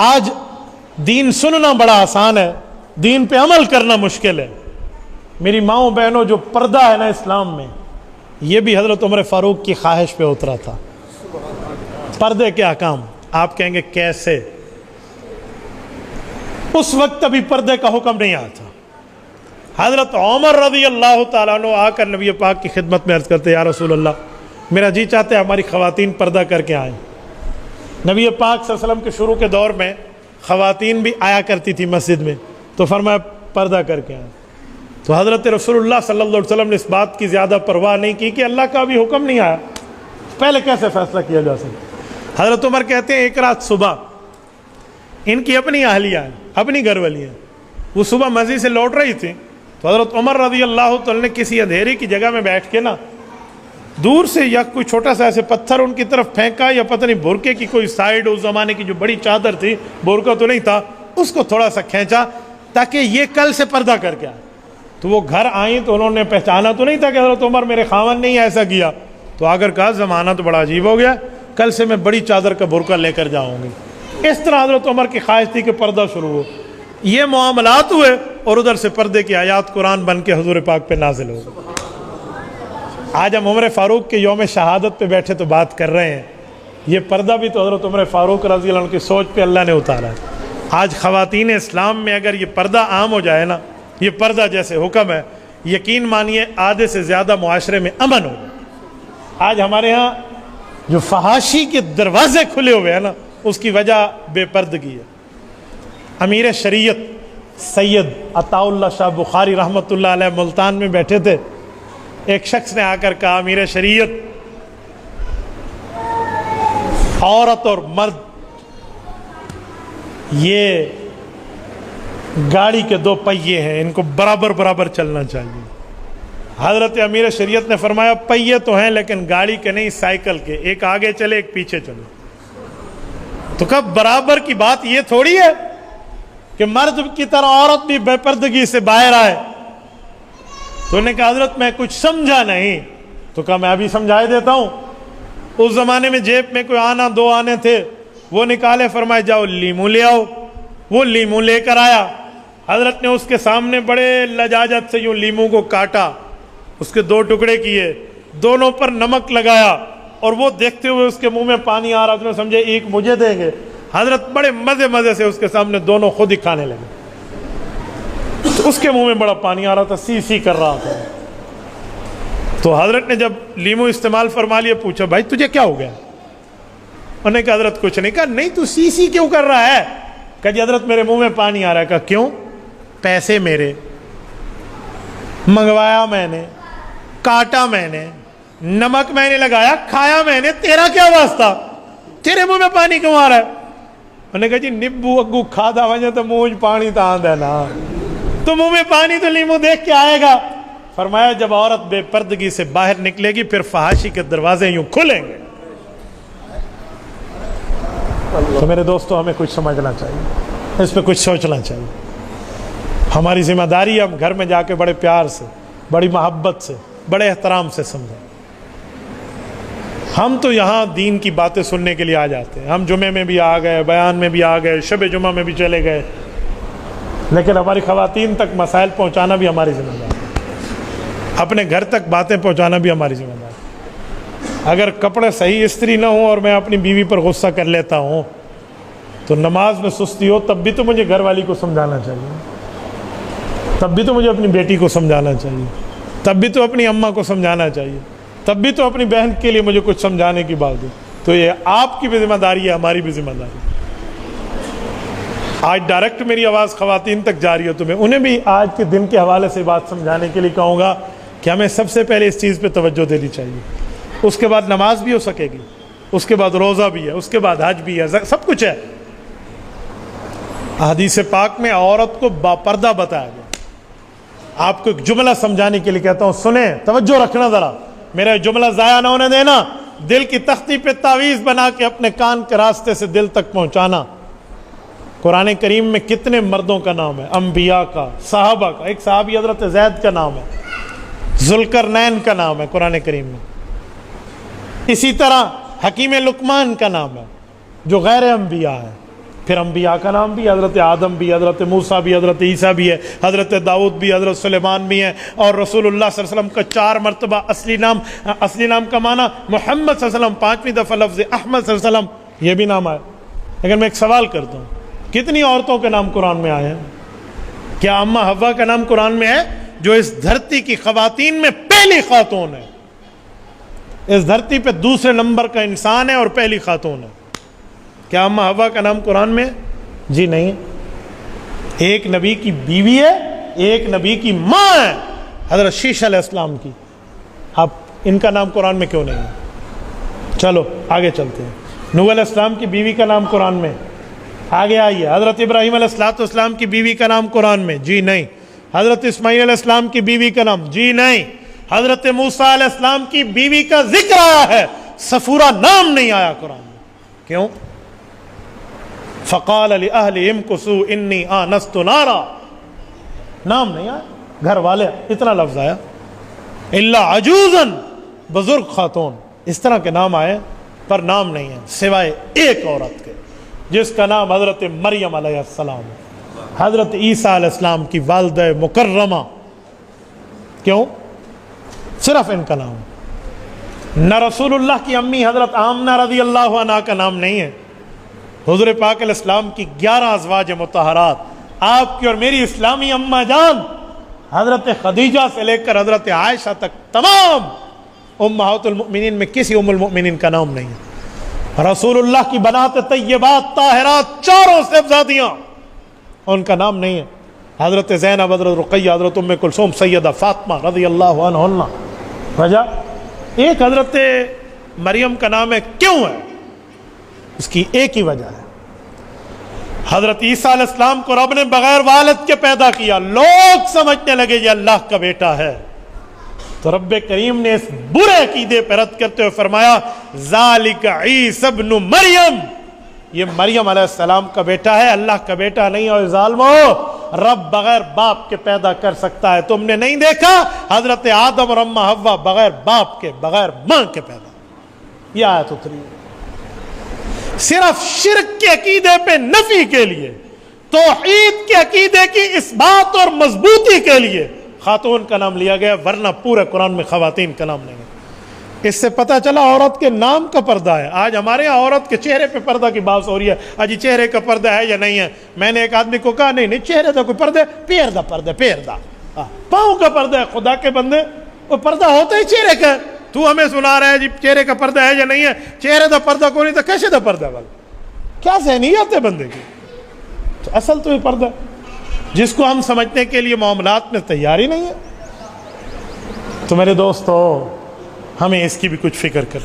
آج دین سننا بڑا آسان ہے، دین پہ عمل کرنا مشکل ہے۔ میری ماؤں بہنوں، جو پردہ ہے نا اسلام میں، یہ بھی حضرت عمر فاروق کی خواہش پہ اترا تھا۔ پردے کے احکام، آپ کہیں گے کیسے؟ اس وقت ابھی پردے کا حکم نہیں آیا تھا۔ حضرت عمر رضی اللہ تعالیٰ عنہ آ کر نبی پاک کی خدمت میں عرض کرتے، یا رسول اللہ، میرا جی چاہتے ہماری خواتین پردہ کر کے آئیں۔ نبی پاک صلی اللہ علیہ وسلم کے شروع کے دور میں خواتین بھی آیا کرتی تھی مسجد میں، تو فرمایا پردہ کر کے آئیں۔ تو حضرت رسول اللہ صلی اللہ علیہ وسلم نے اس بات کی زیادہ پرواہ نہیں کی کہ اللہ کا بھی حکم نہیں آیا، پہلے کیسے فیصلہ کیا جا سکتا۔ حضرت عمر کہتے ہیں ایک رات صبح ان کی اپنی اہلیہ ہیں، اپنی گھر والی ہیں، وہ صبح مسجد سے لوٹ رہی تھی، تو حضرت عمر رضی اللہ تعالیٰ نے کسی اندھیری کی جگہ میں بیٹھ کے نا دور سے یا کوئی چھوٹا سا ایسے پتھر ان کی طرف پھینکا، یا پتہ نہیں برقعے کی کوئی سائیڈ، اس زمانے کی جو بڑی چادر تھی، برقعہ تو نہیں تھا، اس کو تھوڑا سا کھینچا تاکہ یہ کل سے پردہ کر کے آئے۔ تو وہ گھر آئیں تو انہوں نے پہچانا تو نہیں تھا کہ حضرت عمر میرے خاوند نے ایسا کیا، تو اگر کہا زمانہ تو بڑا عجیب ہو گیا، کل سے میں بڑی چادر کا برقعہ لے کر جاؤں گی۔ اس طرح حضرت عمر کی خواہش تھی کہ پردہ شروع ہو۔ یہ معاملات ہوئے اور ادھر سے پردے کی آیات قرآن بن کے حضور پاک پہ نازل ہو گئی۔ آج ہم عمر فاروق کے یوم شہادت پہ بیٹھے تو بات کر رہے ہیں، یہ پردہ بھی تو حضرت عمر فاروق رضی اللہ عنہ کی سوچ پہ اللہ نے اتارا ہے۔ آج خواتین اسلام میں اگر یہ پردہ عام ہو جائے نا، یہ پردہ جیسے حکم ہے، یقین مانیے آدھے سے زیادہ معاشرے میں امن ہو۔ آج ہمارے ہاں جو فحاشی کے دروازے کھلے ہوئے ہیں نا، اس کی وجہ بے پردگی ہے۔ امیر شریعت سید عطاء اللہ شاہ بخاری رحمۃ اللہ علیہ ملتان میں بیٹھے تھے، ایک شخص نے آ کر کہا، امیر شریعت، عورت اور مرد یہ گاڑی کے دو پہیے ہیں، ان کو برابر برابر چلنا چاہیے۔ حضرت امیر شریعت نے فرمایا، پہیے تو ہیں لیکن گاڑی کے نہیں، سائیکل کے، ایک آگے چلے ایک پیچھے چلے۔ تو کب برابر کی بات یہ تھوڑی ہے کہ مرد کی طرح عورت بھی بے پردگی سے باہر آئے۔ تو انہوں نے کہا حضرت میں کچھ سمجھا نہیں۔ تو کہا میں ابھی سمجھائے دیتا ہوں۔ اس زمانے میں جیب میں کوئی آنا دو آنے تھے، وہ نکالے، فرمائے جاؤ لیمو لے آؤ۔ وہ لیمو لے کر آیا، حضرت نے اس کے سامنے بڑے لجاجت سے یوں لیمو کو کاٹا، اس کے دو ٹکڑے کیے، دونوں پر نمک لگایا، اور وہ دیکھتے ہوئے اس کے منہ میں پانی آ رہا، تو سمجھے ایک مجھے دیں گے۔ حضرت بڑے مزے سے اس کے سامنے دونوں خود ہی کھانے لگے۔ تو اس کے منہ میں بڑا پانی آ رہا تھا، سی سی کر رہا تھا۔ تو حضرت نے جب لیمو استعمال فرما لیا، پوچھا بھائی تجھے کیا ہو گیا؟ انہوں نے کہا حضرت کچھ نہیں۔ کہا نہیں تو سی سی کیوں کر رہا ہے؟ کہا جی حضرت میرے منہ میں پانی آ رہا ہے۔ کہا کیوں؟ پیسے میرے، منگوایا میں نے، کاٹا میں نے، نمک میں نے لگایا، کھایا میں نے، تیرا کیا واسطہ؟ تیرے منہ میں پانی کیوں آ رہا ہے؟ انہوں نے کہا جی نبو اگو کھادا وجہ تو منہ پانی تو آندہ ہے نا، تو منہ میں پانی تو لیمو دیکھ کے آئے گا۔ فرمایا جب عورت بے پردگی سے باہر نکلے گی پھر فحاشی کے دروازے یوں کھلیں گے۔ تو میرے دوستو ہمیں کچھ سمجھنا چاہیے، اس پہ کچھ سوچنا چاہیے۔ ہماری ذمہ داری ہے ہم گھر میں جا کے بڑے پیار سے، بڑی محبت سے، بڑے احترام سے سمجھیں۔ ہم تو یہاں دین کی باتیں سننے کے لیے آ جاتے ہیں، ہم جمعے میں بھی آ گئے، بیان میں بھی آ گئے، شب جمعہ میں بھی چلے گئے، لیکن ہماری خواتین تک مسائل پہنچانا بھی ہماری ذمہ داری ہے، اپنے گھر تک باتیں پہنچانا بھی ہماری ذمہ داری ہے۔ اگر کپڑے صحیح استری نہ ہوں اور میں اپنی بیوی پر غصہ کر لیتا ہوں تو نماز میں سستی ہو، تب بھی تو مجھے گھر والی کو سمجھانا چاہیے، تب بھی تو مجھے اپنی بیٹی کو سمجھانا چاہیے، تب بھی تو اپنی اماں کو سمجھانا چاہیے، تب بھی تو اپنی بہن کے لیے مجھے کچھ سمجھانے کی بات ہے۔ تو یہ آپ کی بھی ذمہ داری ہے، ہماری بھی ذمہ داری ہے۔ آج ڈائریکٹ میری آواز خواتین تک جا رہی ہے، تو میں انہیں بھی آج کے دن کے حوالے سے بات سمجھانے کے لیے کہوں گا کہ ہمیں سب سے پہلے اس چیز پہ توجہ دینی چاہیے۔ اس کے بعد نماز بھی ہو سکے گی، اس کے بعد روزہ بھی ہے، اس کے بعد حج بھی ہے، سب کچھ ہے۔ حدیث پاک میں عورت کو باپردہ بتایا گیا۔ آپ کو ایک جملہ سمجھانے کے لیے کہتا ہوں، سنیں، توجہ رکھنا ذرا، میرا جملہ ضائع نہ ہونے دینا۔ دل کی تختی پہ تعویذ بنا کے اپنے کان کے راستے سے دل تک پہنچانا۔ قرآن کریم میں کتنے مردوں کا نام ہے، انبیاء کا، صحابہ کا، ایک صحابی حضرت زید کا نام ہے، ذوالقرنین کا نام ہے قرآن کریم میں، اسی طرح حکیم لقمان کا نام ہے جو غیر انبیاء ہے، پھر انبیاء کا نام بھی، حضرت آدم بھی، حضرت موسیٰ بھی، حضرت عیسیٰ بھی ہے، حضرت داؤد بھی، حضرت سلیمان بھی ہیں، اور رسول اللہ صلی اللہ علیہ وسلم کا 4 مرتبہ اصلی نام کا معنی محمد صلی اللہ علیہ وسلم، 5ویں دفعہ لفظ احمد صلی اللہ علیہ وسلم، یہ بھی نام آیا۔ لیکن میں ایک سوال کرتا ہوں، کتنی عورتوں کے نام قرآن میں آئے ہیں؟ کیا اماں حوا کا نام قرآن میں ہے، جو اس دھرتی کی خواتین میں پہلی خاتون ہے، اس دھرتی پہ دوسرے نمبر کا انسان ہے اور پہلی خاتون ہے؟ کیا اماں حوا کا نام قرآن میں ہے؟ جی نہیں ہے۔ ایک نبی کی بیوی ہے، ایک نبی کی ماں ہے، حضرت شیشہ علیہ السلام کی، اب ان کا نام قرآن میں کیوں نہیں ہے؟ چلو آگے چلتے ہیں۔ نوح علیہ السلام کی بیوی کا نام قرآن میں، آگے آئیے۔ حضرت ابراہیم علیہ السلام کی بیوی کا نام قرآن میں، جی نہیں۔ حضرت اسماعیل علیہ السلام کی بیوی کا نام، جی نہیں۔ حضرت موسیٰ علیہ السلام کی بیوی کا ذکر آیا ہے، صفورہ نام نہیں آیا قرآن میں، کیوں؟ فقال لأہلہم امکثوا انی آنست نارا، نام نہیں آیا، گھر والے، اتنا لفظ آیا۔ الا عجوزا، بزرگ خاتون، اس طرح کے نام آئے پر نام نہیں ہے، سوائے ایک عورت کے جس کا نام حضرت مریم علیہ السلام، حضرت عیسیٰ علیہ السلام کی والدہ مکرمہ۔ کیوں؟ صرف ان کا نام، نہ رسول اللہ کی امی حضرت آمنہ رضی اللہ عنہ کا نام نہیں ہے۔ حضور پاک علیہ السلام کی 11 ازواج مطہرات، آپ کی اور میری اسلامی اماں جان حضرت خدیجہ سے لے کر حضرت عائشہ تک تمام امہات المؤمنین میں کسی ام المؤمنین کا نام نہیں ہے۔ رسول اللہ کی بنات طیبات طاہرات چاروں صاحبزادیاں، ان کا نام نہیں ہے۔ حضرت زینب، حضرت رقیہ، حضرت ام کلثوم، سیدہ فاطمہ رضی اللہ عنہن۔ وجہ ایک حضرت مریم کا نام ہے، کیوں ہے؟ اس کی ایک ہی وجہ ہے، حضرت عیسیٰ علیہ السلام کو رب نے بغیر والد کے پیدا کیا، لوگ سمجھنے لگے یہ اللہ کا بیٹا ہے، تو رب کریم نے اس برے عقیدے پر رد کرتے ہوئے فرمایا ذالک عیسی ابن مریم، یہ مریم علیہ السلام کا بیٹا ہے، اللہ کا بیٹا نہیں۔ اور ظالمو، رب بغیر باپ کے پیدا کر سکتا ہے، تم نے نہیں دیکھا حضرت آدم اور اماں حوا بغیر باپ کے، بغیر ماں کے پیدا، یہ آیت اتری ہے صرف شرک کے عقیدے پہ نفی کے لیے، توحید کے عقیدے کی اثبات اور مضبوطی کے لیے خاتون کا نام لیا گیا، ورنہ پورے قرآن میں خواتین کا نام نہیں ہے۔ اس سے پتہ چلا عورت کے نام کا پردہ ہے۔ آج ہمارے یہاں عورت کے چہرے پہ پردہ کی بات ہو رہی ہے، اجی چہرے کا پردہ ہے یا نہیں ہے؟ میں نے ایک آدمی کو کہا نہیں چہرے کا کوئی پردہ، پیر دا پردہ، پیر دا، پاؤں کا پردہ ہے۔ خدا کے بندے، وہ پردہ ہوتا ہی چہرے کا، تو ہمیں سنا رہا ہے جی چہرے کا پردہ ہے یا نہیں ہے؟ چہرے دا پردہ کوئی نہیں تو کیسے دا پردہ والا؟ کیا ذہنیت ہے بندے کی؟ تو اصل تو یہ پردہ جس کو ہم سمجھنے کے لیے معاملات میں تیاری نہیں ہے۔ تو میرے دوستو، ہمیں اس کی بھی کچھ فکر کر